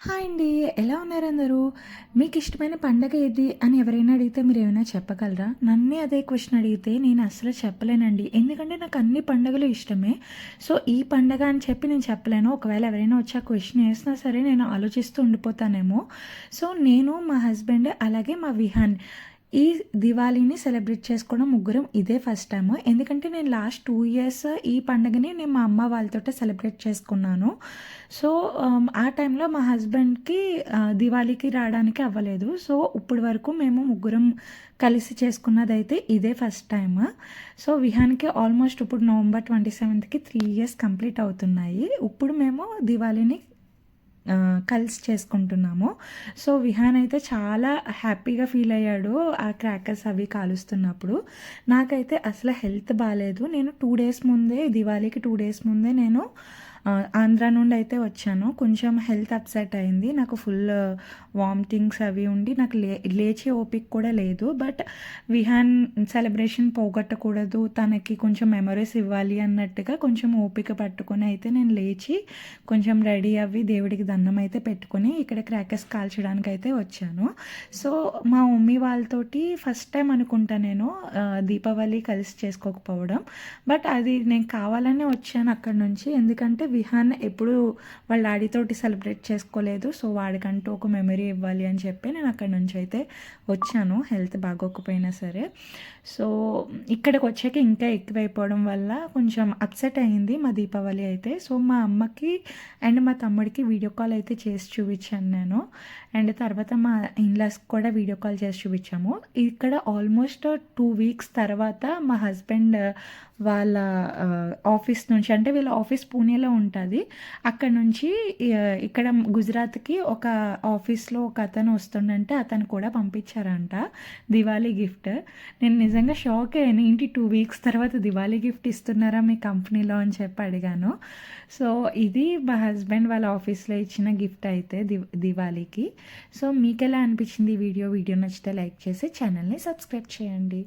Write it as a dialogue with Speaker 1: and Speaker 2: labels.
Speaker 1: Hi అండి. ఎలా ఉన్నారు అందరూ? మీకు ఇష్టమైన పండగ ఏది అని ఎవరైనా అడిగితే మీరేమైనా చెప్పగలరా? నన్నే అదే క్వెషన్ అడిగితే నేను అస్సలు చెప్పలేనండి. ఎందుకంటే నాకు అన్ని పండుగలు ఇష్టమే. సో, ఈ పండగ అని చెప్పి నేను చెప్పలేను. ఒకవేళ ఎవరైనా వచ్చి ఆ క్వెషన్ ఏసినా సరే నేను ఆలోచిస్తూ ఉండిపోతానేమో. సో, నేను, మా హస్బెండ్ అలాగే మా విహాన్ ఈ దివాళీని సెలబ్రేట్ చేసుకోవడం ముగ్గురం ఇదే ఫస్ట్ టైము. ఎందుకంటే నేను లాస్ట్ 2 ఇయర్స్ ఈ పండుగని నేను మా అమ్మ వాళ్ళతోటే సెలబ్రేట్ చేసుకున్నాను. సో, ఆ టైంలో మా హస్బెండ్‌కి దివాళీకి రావడానికి అవ్వలేదు. సో, ఇప్పటి వరకు మేము ముగ్గురం కలిసి చేసుకున్నదైతే ఇదే ఫస్ట్ టైమ్. సో, విహాన్‌కి ఆల్మోస్ట్ ఇప్పుడు నవంబర్ 27కి 3 ఇయర్స్ కంప్లీట్ అవుతున్నాయి. ఇప్పుడు మేము దివాళీని కలిసి చేసుకుంటున్నాము. సో, విహాన్ అయితే చాలా హ్యాపీగా ఫీల్ అయ్యాడు ఆ క్రాకర్స్ అవి కాలుస్తున్నప్పుడు. నాకైతే అసలు హెల్త్ బాలేదు. నేను 2 డేస్ ముందే దివాళీకి 2 డేస్ ముందే నేను ఆంధ్ర నుండి అయితే వచ్చాను. కొంచెం హెల్త్ అప్సెట్ అయింది. నాకు ఫుల్ వామిటింగ్స్ అవి ఉండి నాకు లేచే ఓపిక కూడా లేదు. బట్ విహాన్ సెలబ్రేషన్ పోగొట్టకూడదు, తనకి కొంచెం మెమరీస్ ఇవ్వాలి అన్నట్టుగా కొంచెం ఓపిక పట్టుకొని అయితే నేను లేచి కొంచెం రెడీ అవ్వి దేవుడికి దండం అయితే పెట్టుకొని ఇక్కడ క్రాకర్స్ కాల్చడానికి అయితే వచ్చాను. సో, మా మమ్మీ వాళ్ళతోటి ఫస్ట్ టైం అనుకుంటా నేను దీపావళి కలిసి చేసుకోకపోవడం. బట్ అది నేను కావాలనే వచ్చాను అక్కడి నుంచి. ఎందుకంటే విహాన్ ఎప్పుడూ వాళ్ళ డాడీతోటి సెలబ్రేట్ చేసుకోలేదు. సో, వాడికంటూ ఒక మెమరీ ఇవ్వాలి అని చెప్పి నేను అక్కడి నుంచి అయితే వచ్చాను, హెల్త్ బాగోకపోయినా సరే. సో, ఇక్కడికి వచ్చాక ఇంకా ఎక్కువైపోవడం వల్ల కొంచెం అప్సెట్ అయింది మా దీపావళి అయితే. సో, మా అమ్మకి అండ్ మా తమ్ముడికి వీడియో కాల్ అయితే చేసి చూపించాను నేను. అండ్ తర్వాత మా ఇన్‌లాస్‌కి కూడా వీడియో కాల్ చేసి చూపించాము. ఇక్కడ ఆల్మోస్ట్ 2 వీక్స్ తర్వాత మా హస్బెండ్ వాళ్ళ ఆఫీస్ నుంచి, అంటే వీళ్ళ ఆఫీస్ పూణేలో ఉంటది. అక్కడి నుంచి ఇక్కడ గుజరాత్‌కి ఒక ఆఫీస్‌లో ఒక అతను వస్తుండంటే అతను కూడా పంపించారంట దివాళీ గిఫ్ట్. నేను నిజంగా షాక్ అయ్యాను. ఏంటి 2 వీక్స్ తర్వాత దివాళీ గిఫ్ట్ ఇస్తున్నారా మీ కంపెనీలో అని చెప్పి అడిగాను. సో, ఇది మా హస్బెండ్ వాళ్ళ ఆఫీస్‌లో ఇచ్చిన గిఫ్ట్ అయితే దివాళీకి. సో, మీకెలా అనిపించింది ఈ వీడియో? వీడియో నచ్చితే లైక్ చేసి ఛానల్‌ని సబ్స్క్రైబ్ చేయండి.